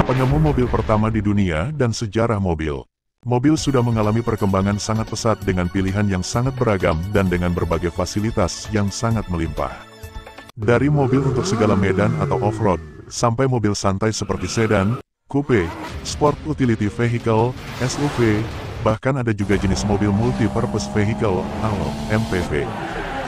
penemu mobil pertama di dunia dan sejarah mobil. Mobil sudah mengalami perkembangan sangat pesat dengan pilihan yang sangat beragam dan dengan berbagai fasilitas yang sangat melimpah. Dari mobil untuk segala medan atau off-road, sampai mobil santai seperti sedan, coupe, sport utility vehicle, SUV, bahkan ada juga jenis mobil multi-purpose vehicle atau MPV.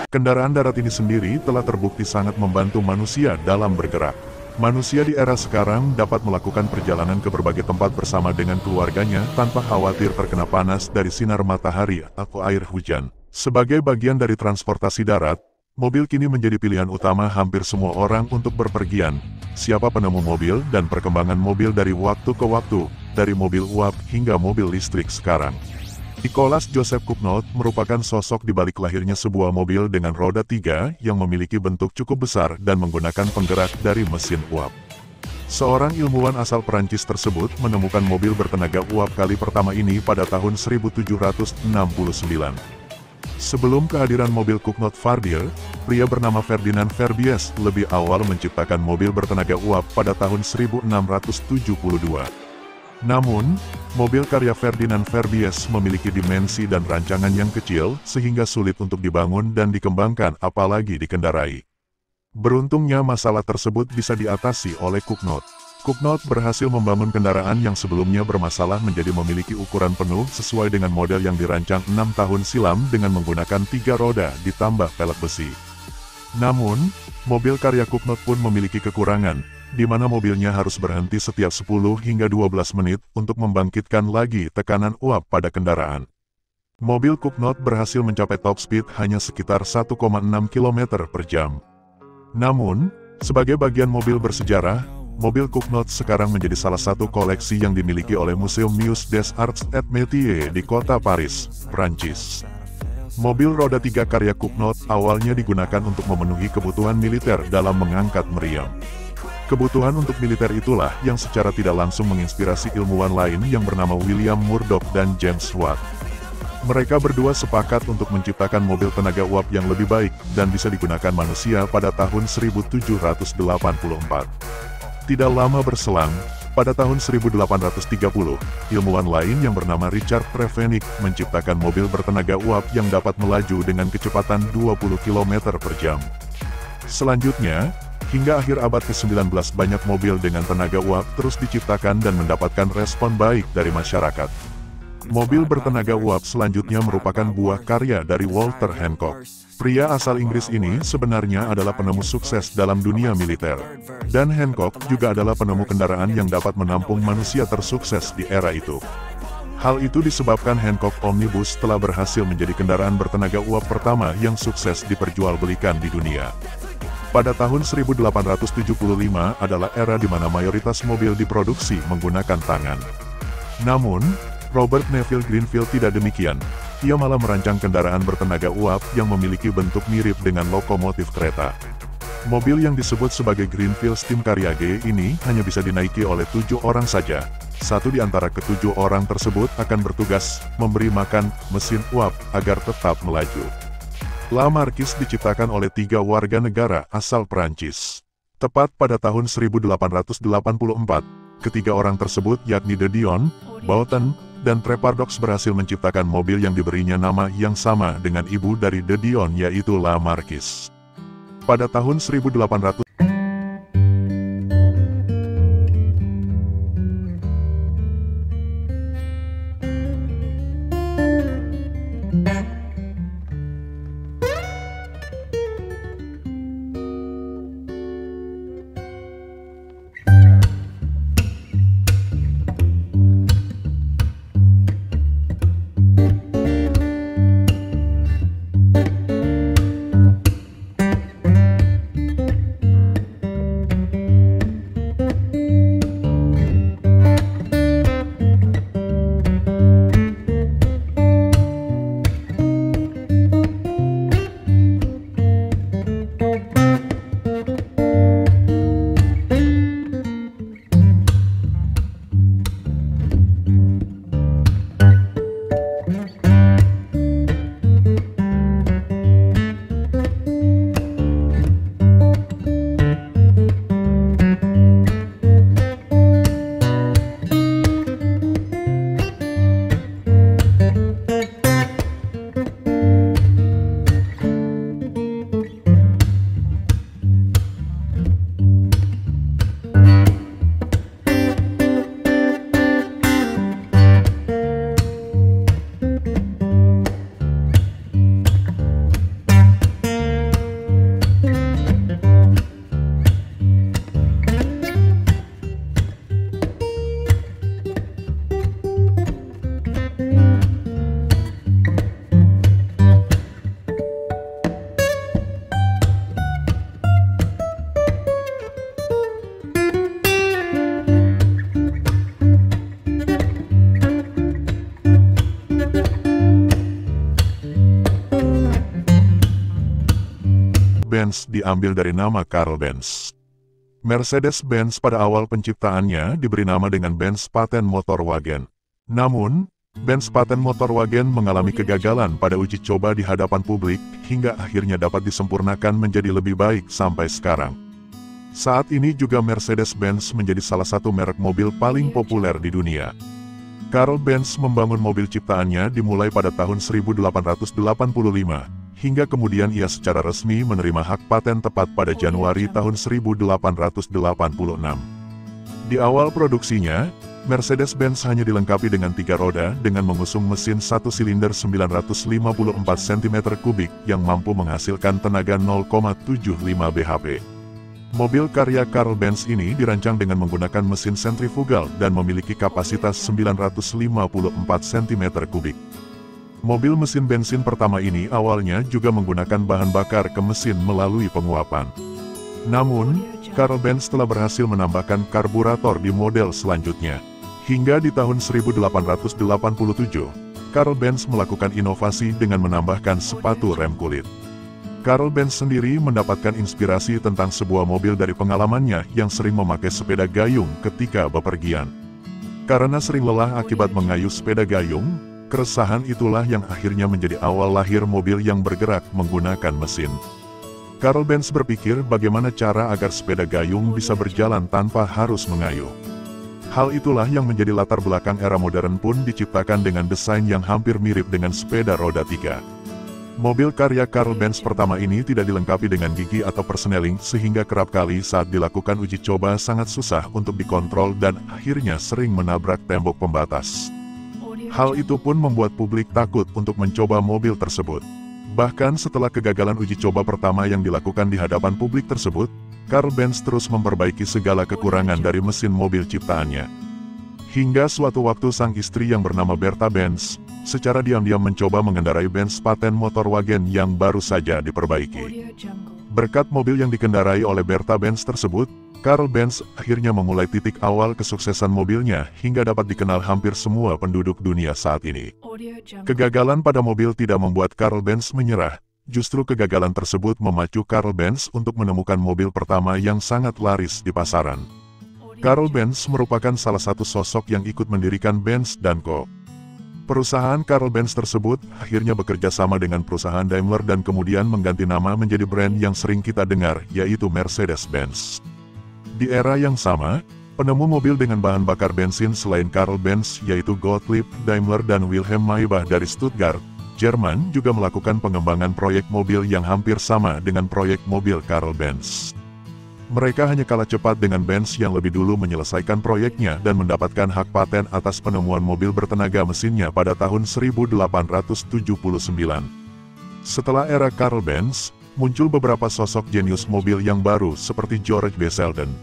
Kendaraan darat ini sendiri telah terbukti sangat membantu manusia dalam bergerak. Manusia di era sekarang dapat melakukan perjalanan ke berbagai tempat bersama dengan keluarganya tanpa khawatir terkena panas dari sinar matahari atau air hujan. Sebagai bagian dari transportasi darat, mobil kini menjadi pilihan utama hampir semua orang untuk berpergian. Siapa penemu mobil dan perkembangan mobil dari waktu ke waktu, dari mobil uap hingga mobil listrik sekarang. Nicholas Joseph Cugnot merupakan sosok di balik lahirnya sebuah mobil dengan roda 3 yang memiliki bentuk cukup besar dan menggunakan penggerak dari mesin uap. Seorang ilmuwan asal Perancis tersebut menemukan mobil bertenaga uap kali pertama ini pada tahun 1769. Sebelum kehadiran mobil Cugnot Fardier, pria bernama Ferdinand Verbies lebih awal menciptakan mobil bertenaga uap pada tahun 1672. Namun, mobil karya Ferdinand Verbies memiliki dimensi dan rancangan yang kecil sehingga sulit untuk dibangun dan dikembangkan apalagi dikendarai. Beruntungnya masalah tersebut bisa diatasi oleh Cugnot. Cugnot berhasil membangun kendaraan yang sebelumnya bermasalah menjadi memiliki ukuran penuh sesuai dengan model yang dirancang 6 tahun silam dengan menggunakan 3 roda ditambah pelek besi. Namun, mobil karya Cugnot pun memiliki kekurangan, di mana mobilnya harus berhenti setiap 10 hingga 12 menit untuk membangkitkan lagi tekanan uap pada kendaraan. Mobil Cugnot berhasil mencapai top speed hanya sekitar 1,6 km per jam. Namun, sebagai bagian mobil bersejarah, mobil Cugnot sekarang menjadi salah satu koleksi yang dimiliki oleh Museum Musée des Arts et Métiers di kota Paris, Prancis. Mobil roda 3 karya Cugnot awalnya digunakan untuk memenuhi kebutuhan militer dalam mengangkat meriam. Kebutuhan untuk militer itulah yang secara tidak langsung menginspirasi ilmuwan lain yang bernama William Murdoch dan James Watt. Mereka berdua sepakat untuk menciptakan mobil tenaga uap yang lebih baik dan bisa digunakan manusia pada tahun 1784. Tidak lama berselang, pada tahun 1830, ilmuwan lain yang bernama Richard Trevenick menciptakan mobil bertenaga uap yang dapat melaju dengan kecepatan 20 km per jam. Selanjutnya, hingga akhir abad ke-19 banyak mobil dengan tenaga uap terus diciptakan dan mendapatkan respon baik dari masyarakat. Mobil bertenaga uap selanjutnya merupakan buah karya dari Walter Hancock. Pria asal Inggris ini sebenarnya adalah penemu sukses dalam dunia militer. Dan Hancock juga adalah penemu kendaraan yang dapat menampung manusia tersukses di era itu. Hal itu disebabkan Hancock Omnibus telah berhasil menjadi kendaraan bertenaga uap pertama yang sukses diperjualbelikan di dunia. Pada tahun 1875 adalah era di mana mayoritas mobil diproduksi menggunakan tangan. Namun, Robert Neville Greenfield tidak demikian. Ia malah merancang kendaraan bertenaga uap yang memiliki bentuk mirip dengan lokomotif kereta. Mobil yang disebut sebagai Greenfield Steam Carriage G ini hanya bisa dinaiki oleh 7 orang saja. Satu di antara ke-7 orang tersebut akan bertugas memberi makan mesin uap agar tetap melaju. La Marquise diciptakan oleh 3 warga negara asal Prancis. Tepat pada tahun 1884, ketiga orang tersebut yakni De Dion, Boulton, dan Trepardox berhasil menciptakan mobil yang diberinya nama yang sama dengan ibu dari De Dion yaitu La Marquise. Pada tahun 1800, Mercedes-Benz diambil dari nama Karl Benz. Mercedes-Benz pada awal penciptaannya diberi nama dengan Benz Patent Motorwagen. Namun, Benz Patent Motorwagen mengalami kegagalan pada uji coba di hadapan publik hingga akhirnya dapat disempurnakan menjadi lebih baik sampai sekarang. Saat ini juga Mercedes-Benz menjadi salah satu merek mobil paling populer di dunia. Karl Benz membangun mobil ciptaannya dimulai pada tahun 1885. Hingga kemudian ia secara resmi menerima hak paten tepat pada Januari tahun 1886. Di awal produksinya, Mercedes-Benz hanya dilengkapi dengan 3 roda dengan mengusung mesin 1 silinder 954 cm3 yang mampu menghasilkan tenaga 0,75 bhp. Mobil karya Karl Benz ini dirancang dengan menggunakan mesin sentrifugal dan memiliki kapasitas 954 cm3. Mobil mesin bensin pertama ini awalnya juga menggunakan bahan bakar ke mesin melalui penguapan. Namun, Karl Benz telah berhasil menambahkan karburator di model selanjutnya. Hingga di tahun 1887, Karl Benz melakukan inovasi dengan menambahkan sepatu rem kulit. Karl Benz sendiri mendapatkan inspirasi tentang sebuah mobil dari pengalamannya yang sering memakai sepeda gayung ketika bepergian. Karena sering lelah akibat mengayuh sepeda gayung, keresahan itulah yang akhirnya menjadi awal lahir mobil yang bergerak menggunakan mesin. Karl Benz berpikir bagaimana cara agar sepeda gayung bisa berjalan tanpa harus mengayuh. Hal itulah yang menjadi latar belakang era modern pun diciptakan dengan desain yang hampir mirip dengan sepeda roda 3. Mobil karya Karl Benz pertama ini tidak dilengkapi dengan gigi atau persneling sehingga kerap kali saat dilakukan uji coba sangat susah untuk dikontrol dan akhirnya sering menabrak tembok pembatas. Hal itu pun membuat publik takut untuk mencoba mobil tersebut. Bahkan setelah kegagalan uji coba pertama yang dilakukan di hadapan publik tersebut, Karl Benz terus memperbaiki segala kekurangan dari mesin mobil ciptaannya. Hingga suatu waktu sang istri yang bernama Bertha Benz, secara diam-diam mencoba mengendarai Benz Patent Motorwagen yang baru saja diperbaiki. Berkat mobil yang dikendarai oleh Bertha Benz tersebut, Karl Benz akhirnya memulai titik awal kesuksesan mobilnya hingga dapat dikenal hampir semua penduduk dunia saat ini. Kegagalan pada mobil tidak membuat Karl Benz menyerah, justru kegagalan tersebut memacu Karl Benz untuk menemukan mobil pertama yang sangat laris di pasaran. Karl Benz merupakan salah satu sosok yang ikut mendirikan Benz & Co. Perusahaan Karl Benz tersebut akhirnya bekerja sama dengan perusahaan Daimler dan kemudian mengganti nama menjadi brand yang sering kita dengar, yaitu Mercedes-Benz. Di era yang sama, penemu mobil dengan bahan bakar bensin selain Karl Benz yaitu Gottlieb Daimler dan Wilhelm Maybach dari Stuttgart, Jerman juga melakukan pengembangan proyek mobil yang hampir sama dengan proyek mobil Karl Benz. Mereka hanya kalah cepat dengan Benz yang lebih dulu menyelesaikan proyeknya dan mendapatkan hak paten atas penemuan mobil bertenaga mesinnya pada tahun 1879. Setelah era Karl Benz, muncul beberapa sosok jenius mobil yang baru seperti George B. Selden.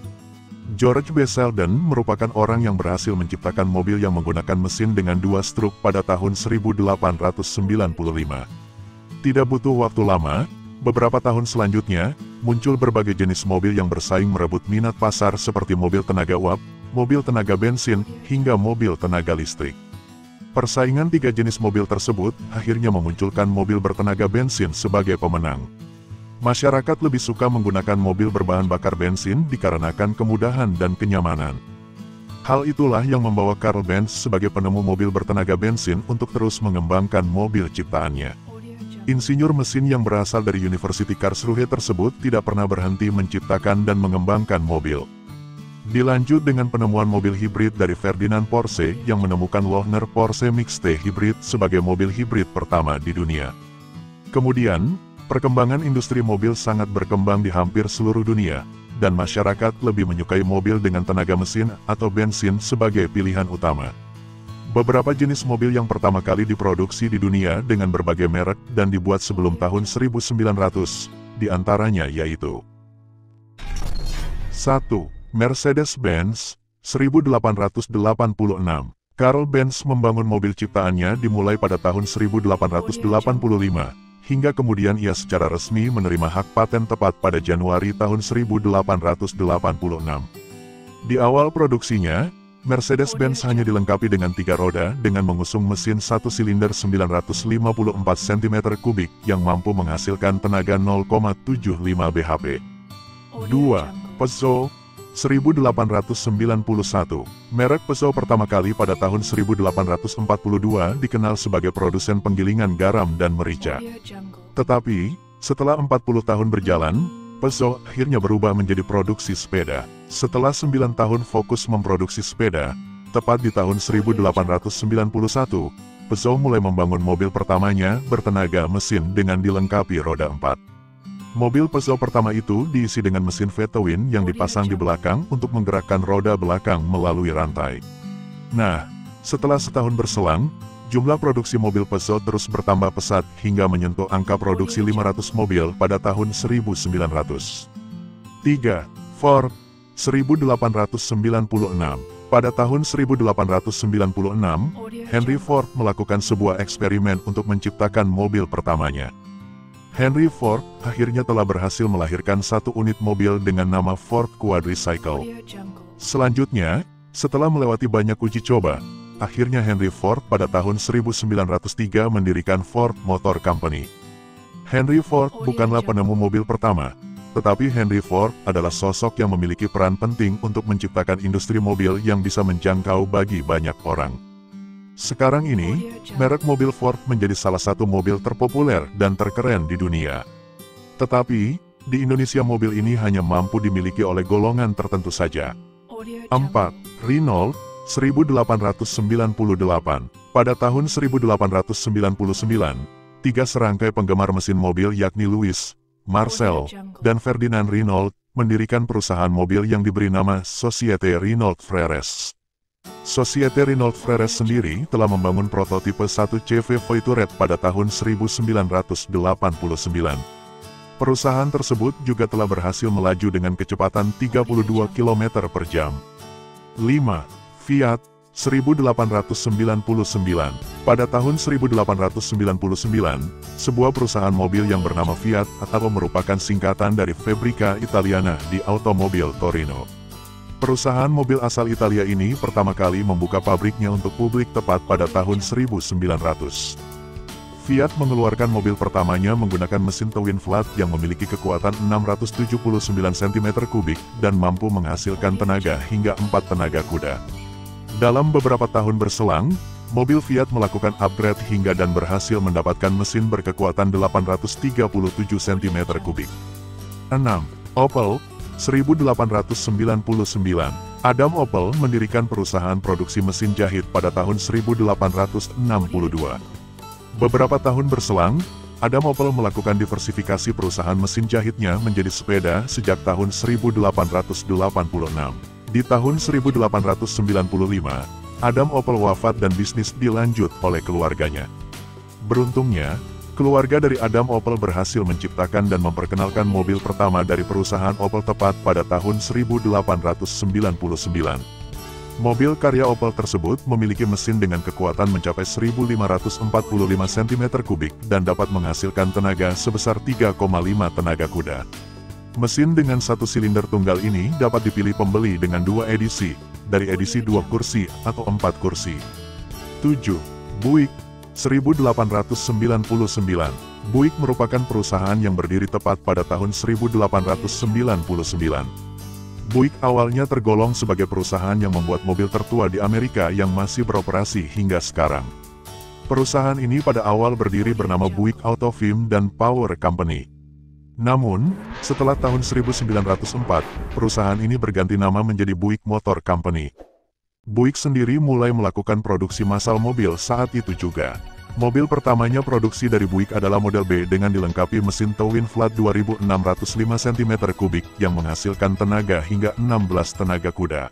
George B. Selden merupakan orang yang berhasil menciptakan mobil yang menggunakan mesin dengan 2 struk pada tahun 1895. Tidak butuh waktu lama, beberapa tahun selanjutnya, muncul berbagai jenis mobil yang bersaing merebut minat pasar seperti mobil tenaga uap, mobil tenaga bensin, hingga mobil tenaga listrik. Persaingan 3 jenis mobil tersebut akhirnya memunculkan mobil bertenaga bensin sebagai pemenang. Masyarakat lebih suka menggunakan mobil berbahan bakar bensin dikarenakan kemudahan dan kenyamanan. Hal itulah yang membawa Karl Benz sebagai penemu mobil bertenaga bensin untuk terus mengembangkan mobil ciptaannya. Insinyur mesin yang berasal dari University Karlsruhe tersebut tidak pernah berhenti menciptakan dan mengembangkan mobil. Dilanjut dengan penemuan mobil hibrid dari Ferdinand Porsche yang menemukan Lohner Porsche Mixte Hybrid sebagai mobil hibrid pertama di dunia. Kemudian, perkembangan industri mobil sangat berkembang di hampir seluruh dunia, dan masyarakat lebih menyukai mobil dengan tenaga mesin atau bensin sebagai pilihan utama. Beberapa jenis mobil yang pertama kali diproduksi di dunia dengan berbagai merek dan dibuat sebelum tahun 1900, diantaranya yaitu 1. Mercedes-Benz, 1886. Karl Benz membangun mobil ciptaannya dimulai pada tahun 1885. Hingga kemudian ia secara resmi menerima hak paten tepat pada Januari tahun 1886. Di awal produksinya, Mercedes-Benz hanya dilengkapi dengan 3 roda dengan mengusung mesin 1 silinder 954 cm3 yang mampu menghasilkan tenaga 0,75 bhp. 2. Peugeot 1891. Merek Peugeot pertama kali pada tahun 1842 dikenal sebagai produsen penggilingan garam dan merica. Tetapi, setelah 40 tahun berjalan, Peugeot akhirnya berubah menjadi produksi sepeda. Setelah 9 tahun fokus memproduksi sepeda, tepat di tahun 1891, Peugeot mulai membangun mobil pertamanya bertenaga mesin dengan dilengkapi roda 4. Mobil Peugeot pertama itu diisi dengan mesin Vetoin yang dipasang di belakang untuk menggerakkan roda belakang melalui rantai. Nah, setelah setahun berselang, jumlah produksi mobil Peugeot terus bertambah pesat hingga menyentuh angka produksi 500 mobil pada tahun 1900. 3. Ford 1896. Pada tahun 1896, Henry Ford melakukan sebuah eksperimen untuk menciptakan mobil pertamanya. Henry Ford akhirnya telah berhasil melahirkan satu unit mobil dengan nama Ford Quadricycle. Selanjutnya, setelah melewati banyak uji coba, akhirnya Henry Ford pada tahun 1903 mendirikan Ford Motor Company. Henry Ford bukanlah penemu mobil pertama, tetapi Henry Ford adalah sosok yang memiliki peran penting untuk menciptakan industri mobil yang bisa menjangkau bagi banyak orang. Sekarang ini, merek mobil Ford menjadi salah satu mobil terpopuler dan terkeren di dunia. Tetapi, di Indonesia mobil ini hanya mampu dimiliki oleh golongan tertentu saja. 4. Renault 1898. Pada tahun 1899, 3 serangkai penggemar mesin mobil yakni Louis, Marcel, dan Ferdinand Renault mendirikan perusahaan mobil yang diberi nama Société Renault Frères. Société Renault Frères sendiri telah membangun prototipe 1 CV Voiturette pada tahun 1989. Perusahaan tersebut juga telah berhasil melaju dengan kecepatan 32 km per jam. 5. Fiat 1899. Pada tahun 1899, sebuah perusahaan mobil yang bernama Fiat atau merupakan singkatan dari Fabbrica Italiana di Automobil Torino. Perusahaan mobil asal Italia ini pertama kali membuka pabriknya untuk publik tepat pada tahun 1900. Fiat mengeluarkan mobil pertamanya menggunakan mesin twin flat yang memiliki kekuatan 679 cm3 dan mampu menghasilkan tenaga hingga 4 tenaga kuda. Dalam beberapa tahun berselang, mobil Fiat melakukan upgrade hingga dan berhasil mendapatkan mesin berkekuatan 837 cm3. 6. Opel 1899. Adam Opel mendirikan perusahaan produksi mesin jahit pada tahun 1862. Beberapa tahun berselang, Adam Opel melakukan diversifikasi perusahaan mesin jahitnya menjadi sepeda sejak tahun 1886. Di tahun 1895, Adam Opel wafat dan bisnis dilanjut oleh keluarganya. Beruntungnya, keluarga dari Adam Opel berhasil menciptakan dan memperkenalkan mobil pertama dari perusahaan Opel tepat pada tahun 1899. Mobil karya Opel tersebut memiliki mesin dengan kekuatan mencapai 1545 cm3 dan dapat menghasilkan tenaga sebesar 3,5 tenaga kuda. Mesin dengan 1 silinder tunggal ini dapat dipilih pembeli dengan 2 edisi, dari edisi 2 kursi atau 4 kursi. 7. Buick 1899. Buick merupakan perusahaan yang berdiri tepat pada tahun 1899. Buick awalnya tergolong sebagai perusahaan yang membuat mobil tertua di Amerika yang masih beroperasi hingga sekarang. Perusahaan ini pada awal berdiri bernama Buick Auto Film dan Power Company. Namun, setelah tahun 1904, perusahaan ini berganti nama menjadi Buick Motor Company. Buick sendiri mulai melakukan produksi massal mobil saat itu juga. Mobil pertamanya produksi dari Buick adalah model B dengan dilengkapi mesin twin flat 2605 cm3 yang menghasilkan tenaga hingga 16 tenaga kuda.